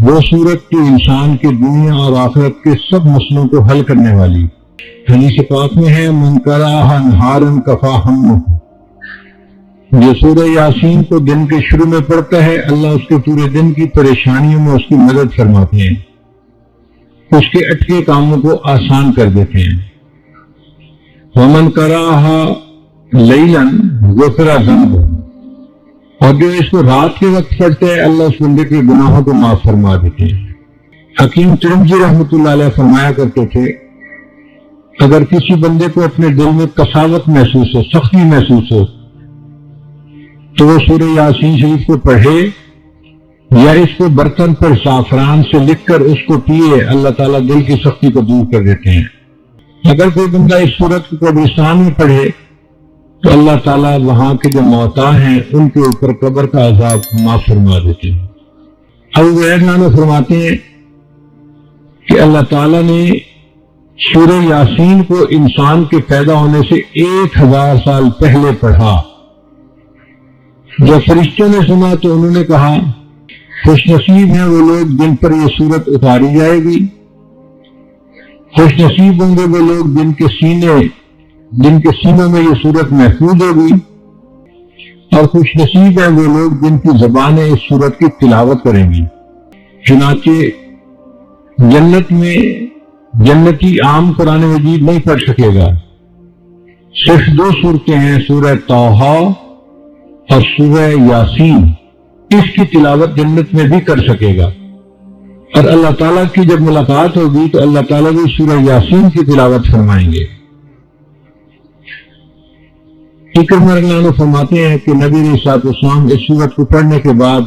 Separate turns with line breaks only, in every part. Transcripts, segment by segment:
وہ صورت جو انسان کے دنیا اور آخرت کے سب مسئلوں کو حل کرنے والی. حدیث پاک میں ہے من قرأها نہارا کفاہ ہمہ. جو سورہ یاسین کو دن کے شروع میں پڑھتا ہے اللہ اس کے پورے دن کی پریشانیوں میں اس کی مدد فرماتے ہیں، اس کے اٹکے کاموں کو آسان کر دیتے ہیں. ومن قرأها لیلا غفر ذنبہ. اور جو اس کو رات کے وقت پڑھتے ہیں اللہ اس بندے کے گناہوں کو معاف فرما دیتے ہیں. حکیم ترمذی رحمۃ اللہ علیہ فرمایا کرتے تھے اگر کسی بندے کو اپنے دل میں قساوت محسوس ہو، سختی محسوس ہو، تو وہ سورہ یاسین شریف کو پڑھے یا اس کو برتن پر زعفران سے لکھ کر اس کو پیے، اللہ تعالیٰ دل کی سختی کو دور کر دیتے ہیں. اگر کوئی بندہ اس سورت کو قبرستان میں پڑھے تو اللہ تعالیٰ وہاں کے جو موتا ہیں ان کے اوپر قبر کا عذاب معاف فرما دیتے ہیں. ابو ہریرہ فرماتے ہیں کہ اللہ تعالیٰ نے سورہ یاسین کو انسان کے پیدا ہونے سے 1000 سال پہلے پڑھا. جب فرشتوں نے سنا تو انہوں نے کہا خوش نصیب ہیں وہ لوگ جن پر یہ سورت اتاری جائے گی، خوش نصیب ہوں گے وہ لوگ جن کے سینوں میں یہ سورت محفوظ ہوگی، اور خوش نصیب ہیں وہ لوگ جن کی زبانیں اس سورت کی تلاوت کریں گی. چنانچہ جنت میں جنتی عام قرآن مجید نہیں پڑھ سکے گا، صرف 2 صورتیں ہیں سورہ طٰہٰ اور سورہ یاسین، اس کی تلاوت جنت میں بھی کر سکے گا. اور اللہ تعالیٰ کی جب ملاقات ہوگی تو اللہ تعالیٰ بھی سورہ یاسین کی تلاوت فرمائیں گے. اکرمہ رضی اللہ عنہ فرماتے ہیں کہ نبی علیہ الصلوۃ والسلام اس سورت کو پڑھنے کے بعد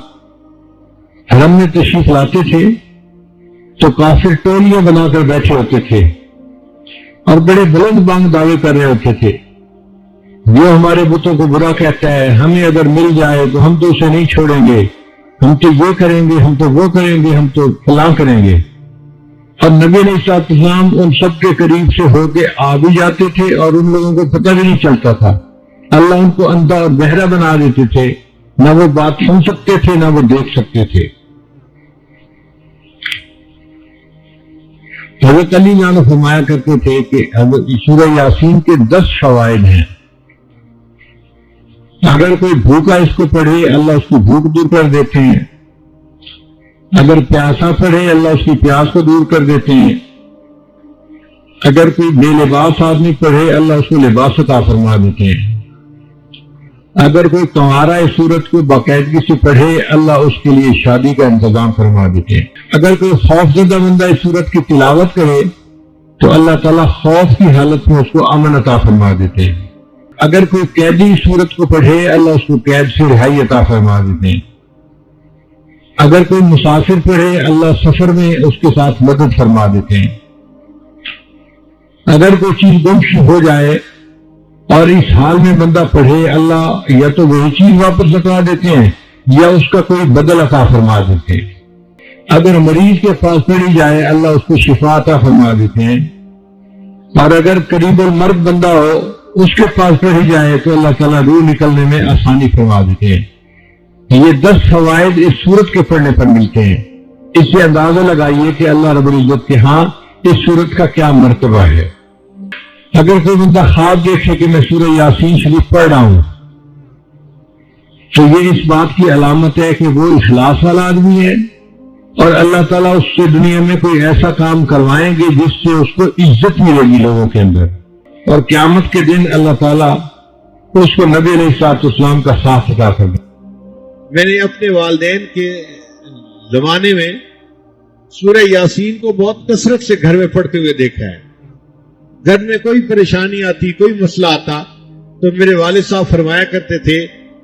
حرم میں تشریف لاتے تھے تو کافر ٹولیاں بنا کر بیٹھے ہوتے تھے اور بڑے بلند بانگ دعوے کر رہے ہوتے تھے، جو ہمارے بتوں کو برا کہتا ہے ہمیں اگر مل جائے تو ہم تو اسے نہیں چھوڑیں گے، ہم تو یہ کریں گے، ہم تو وہ کریں گے، ہم تو فلاں کریں گے. اور نبی علیہ الصلوۃ والسلام ان سب کے قریب سے ہو کے آ بھی جاتے تھے اور ان لوگوں کو پتہ بھی نہیں چلتا تھا. اللہ ان کو اندھا اور بہرا بنا دیتے تھے، نہ وہ بات سن سکتے تھے نہ وہ دیکھ سکتے تھے. حضرت علی عنہ فرمایا کرتے تھے کہ سورہ یاسین کے 10 فوائد ہیں. اگر کوئی بھوکا اس کو پڑھے اللہ اس کی بھوک دور کر دیتے ہیں، اگر پیاسا پڑھے اللہ اس کی پیاس کو دور کر دیتے ہیں، اگر کوئی بے لباس آدمی پڑھے اللہ اس کو لباس عطا فرما دیتے ہیں، اگر کوئی کنوارا اس سورت کو باقاعدگی سے پڑھے اللہ اس کے لیے شادی کا انتظام فرما دیتے ہیں. اگر کوئی خوف زدہ بندہ اس سورت کی تلاوت کرے تو اللہ تعالیٰ خوف کی حالت میں اس کو امن عطا فرما دیتے ہیں. اگر کوئی قیدی اس سورت کو پڑھے اللہ اس کو قید سے رہائی عطا فرما دیتے ہیں. اگر کوئی مسافر پڑھے اللہ سفر میں اس کے ساتھ مدد فرما دیتے ہیں. اگر کوئی چیز گم ہو جائے اور اس حال میں بندہ پڑھے اللہ یا تو وہی چیز واپس لوٹا دیتے ہیں یا اس کا کوئی بدل عطا فرما دیتے ہیں. اگر مریض کے پاس پڑھی جائے اللہ اس کو شفا عطا فرما دیتے ہیں. اور اگر قریب المرگ بندہ ہو اس کے پاس پڑھی جائے تو اللہ تعالیٰ روح نکلنے میں آسانی فرما دیتے ہیں. یہ 10 فوائد اس سورت کے پڑھنے پر ملتے ہیں. اس سے اندازہ لگائیے کہ اللہ رب العزت کے ہاں اس سورت کا کیا مرتبہ ہے. اگر کوئی بندہ خواب دیکھے کہ میں سورہ یاسین شریف پڑھ رہا ہوں تو یہ اس بات کی علامت ہے کہ وہ اخلاص والا آدمی ہے اور اللہ تعالیٰ اس سے دنیا میں کوئی ایسا کام کروائیں گے جس سے اس کو عزت ملے گی لوگوں کے اندر، اور قیامت کے دن اللہ تعالیٰ اس کو نبی علیہ الصلوۃ والسلام کا ساتھ عطا کر دے.
میں نے اپنے والدین کے زمانے میں سورہ یاسین کو بہت کثرت سے گھر میں پڑھتے ہوئے دیکھا ہے. گھر میں کوئی پریشانی آتی، کوئی مسئلہ آتا تو میرے والد صاحب فرمایا کرتے تھے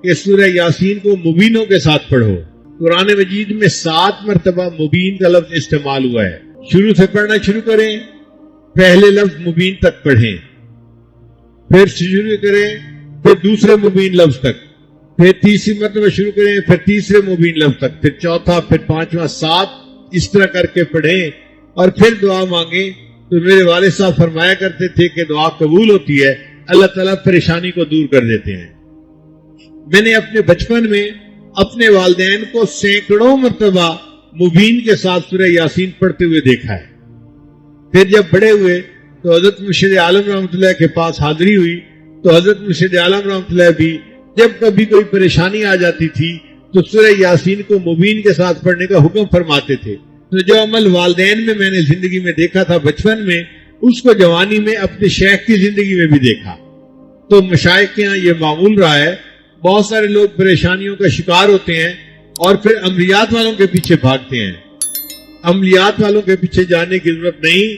کہ سورہ یاسین کو مبینوں کے ساتھ پڑھو. قرآن مجید میں 7 مرتبہ مبین کا لفظ استعمال ہوا ہے. شروع سے پڑھنا شروع کریں، پہلے لفظ مبین تک پڑھیں، پھر شروع کریں، پھر دوسرے مبین لفظ تک، پھر تیسری مرتبہ شروع کریں، پھر تیسرے مبین لفظ تک، پھر چوتھا، پھر 5واں، 7 اس طرح کر کے پڑھیں اور پھر دعا مانگیں تو میرے والد صاحب فرمایا کرتے تھے کہ دعا قبول ہوتی ہے، اللہ تعالیٰ پریشانی کو دور کر دیتے ہیں۔ میں نے اپنے بچپن میں اپنے والدین کو سینکڑوں مرتبہ مبین کے ساتھ سورہ یاسین پڑھتے ہوئے دیکھا ہے۔ پھر جب بڑے ہوئے تو حضرت مرشد عالم رحمۃ اللہ کے پاس حاضری ہوئی تو حضرت مرشد عالم رحمۃ اللہ بھی جب کبھی کوئی پریشانی آ جاتی تھی تو سورہ یاسین کو مبین کے ساتھ پڑھنے کا حکم فرماتے تھے۔ تو جو عمل والدین میں نے زندگی میں دیکھا تھا بچپن میں، اس کو جوانی میں اپنے شیخ کی زندگی میں بھی دیکھا۔ تو مشائخ کے یہاں یہ معمول رہا ہے، بہت سارے لوگ پریشانیوں کا شکار ہوتے ہیں اور پھر عملیات والوں کے پیچھے بھاگتے ہیں۔ عملیات والوں کے پیچھے جانے کی ضرورت نہیں،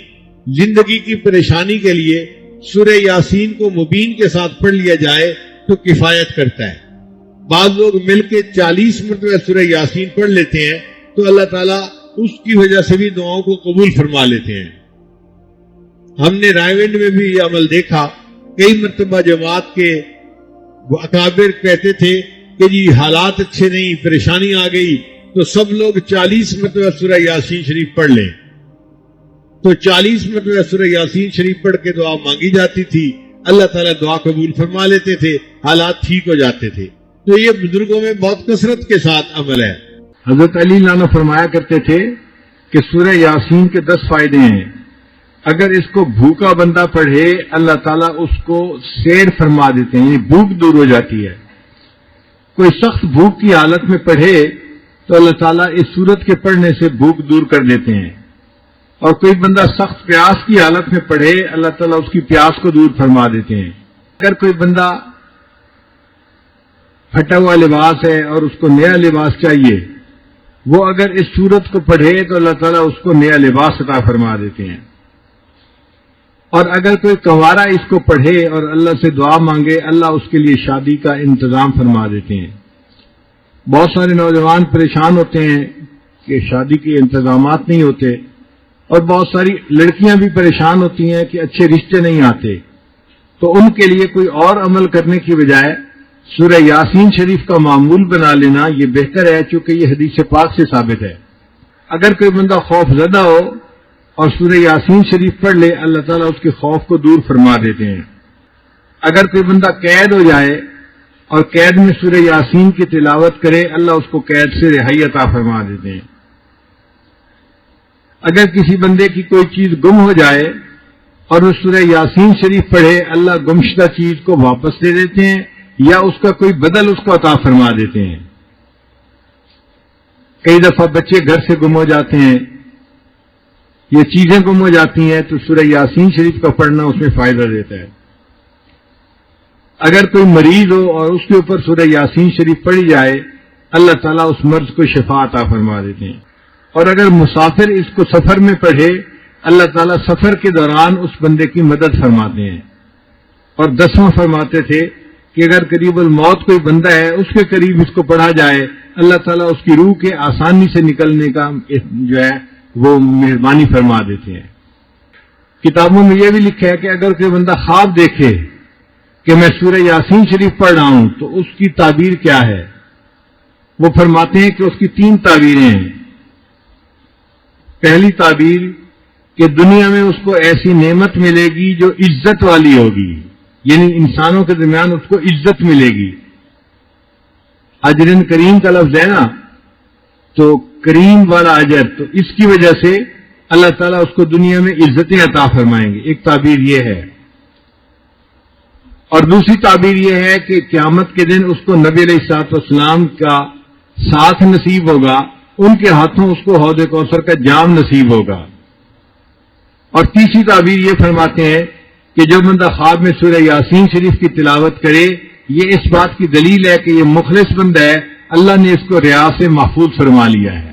زندگی کی پریشانی کے لیے سورہ یاسین کو مبین کے ساتھ پڑھ لیا جائے تو کفایت کرتا ہے۔ بعض لوگ مل کے 40 مرتبہ سورہ یاسین پڑھ لیتے ہیں تو اللہ تعالیٰ اس کی وجہ سے بھی دعاؤں کو قبول فرما لیتے ہیں۔ ہم نے رائے ونڈ میں بھی یہ عمل دیکھا، کئی مرتبہ جماعت کے اکابر کہتے تھے کہ جی حالات اچھے نہیں، پریشانی آ گئی، تو سب لوگ 40 مرتبہ سورہ یاسین شریف پڑھ لیں۔ تو 40 مرتبہ سورہ یاسین شریف پڑھ کے دعا مانگی جاتی تھی، اللہ تعالیٰ دعا قبول فرما لیتے تھے، حالات ٹھیک ہو جاتے تھے۔ تو یہ بزرگوں میں بہت کثرت کے ساتھ عمل ہے۔
حضرت علی لانا فرمایا کرتے تھے کہ سورہ یاسین کے 10 فائدے ہیں، اگر اس کو بھوکا بندہ پڑھے اللہ تعالیٰ اس کو سیر فرما دیتے ہیں، یعنی بھوک دور ہو جاتی ہے۔ کوئی سخت بھوک کی حالت میں پڑھے تو اللہ تعالیٰ اس سورت کے پڑھنے سے بھوک دور کر دیتے ہیں، اور کوئی بندہ سخت پیاس کی حالت میں پڑھے اللہ تعالیٰ اس کی پیاس کو دور فرما دیتے ہیں۔ اگر کوئی بندہ پھٹا ہوا لباس ہے اور اس کو نیا لباس چاہیے، وہ اگر اس سورت کو پڑھے تو اللہ تعالیٰ اس کو نیا لباس عطا فرما دیتے ہیں۔ اور اگر کوئی کنوارا اس کو پڑھے اور اللہ سے دعا مانگے، اللہ اس کے لیے شادی کا انتظام فرما دیتے ہیں۔ بہت سارے نوجوان پریشان ہوتے ہیں کہ شادی کے انتظامات نہیں ہوتے، اور بہت ساری لڑکیاں بھی پریشان ہوتی ہیں کہ اچھے رشتے نہیں آتے، تو ان کے لیے کوئی اور عمل کرنے کی بجائے سورہ یاسین شریف کا معمول بنا لینا یہ بہتر ہے، چونکہ یہ حدیث پاک سے ثابت ہے۔ اگر کوئی بندہ خوف زدہ ہو اور سورہ یاسین شریف پڑھ لے، اللہ تعالیٰ اس کے خوف کو دور فرما دیتے ہیں۔ اگر کوئی بندہ قید ہو جائے اور قید میں سورہ یاسین کی تلاوت کرے، اللہ اس کو قید سے رہائی عطا فرما دیتے ہیں۔ اگر کسی بندے کی کوئی چیز گم ہو جائے اور وہ سورہ یاسین شریف پڑھے، اللہ گمشدہ چیز کو واپس دے دیتے ہیں یا اس کا کوئی بدل اس کو عطا فرما دیتے ہیں۔ کئی دفعہ بچے گھر سے گم ہو جاتے ہیں، یہ چیزیں گم ہو جاتی ہیں، تو سورہ یاسین شریف کا پڑھنا اس میں فائدہ دیتا ہے۔ اگر کوئی مریض ہو اور اس کے اوپر سورہ یاسین شریف پڑھی جائے، اللہ تعالیٰ اس مرض کو شفا عطا فرما دیتے ہیں۔ اور اگر مسافر اس کو سفر میں پڑھے، اللہ تعالیٰ سفر کے دوران اس بندے کی مدد فرماتے ہیں۔ اور 10واں فرماتے تھے کہ اگر قریب الموت کوئی بندہ ہے، اس کے قریب اس کو پڑھا جائے، اللہ تعالیٰ اس کی روح کے آسانی سے نکلنے کا جو ہے وہ مہربانی فرما دیتے ہیں۔ کتابوں میں یہ بھی لکھا ہے کہ اگر کوئی بندہ خواب دیکھے کہ میں سورہ یاسین شریف پڑھ رہا ہوں تو اس کی تعبیر کیا ہے؟ وہ فرماتے ہیں کہ اس کی 3 تعبیریں ہیں۔ پہلی تعبیر کہ دنیا میں اس کو ایسی نعمت ملے گی جو عزت والی ہوگی، یعنی انسانوں کے درمیان اس کو عزت ملے گی۔ اجرن کریم کا لفظ ہے نا، تو کریم والا اجر، تو اس کی وجہ سے اللہ تعالیٰ اس کو دنیا میں عزتیں عطا فرمائیں گے۔ ایک تعبیر یہ ہے، اور دوسری تعبیر یہ ہے کہ قیامت کے دن اس کو نبی علیہ الصلوۃ والسلام کا ساتھ نصیب ہوگا، ان کے ہاتھوں اس کو حوض کوثر کا جام نصیب ہوگا۔ اور تیسری تعبیر یہ فرماتے ہیں کہ جو بندہ خواب میں سورہ یاسین شریف کی تلاوت کرے، یہ اس بات کی دلیل ہے کہ یہ مخلص بندہ ہے، اللہ نے اس کو ریا سے محفوظ فرما لیا ہے۔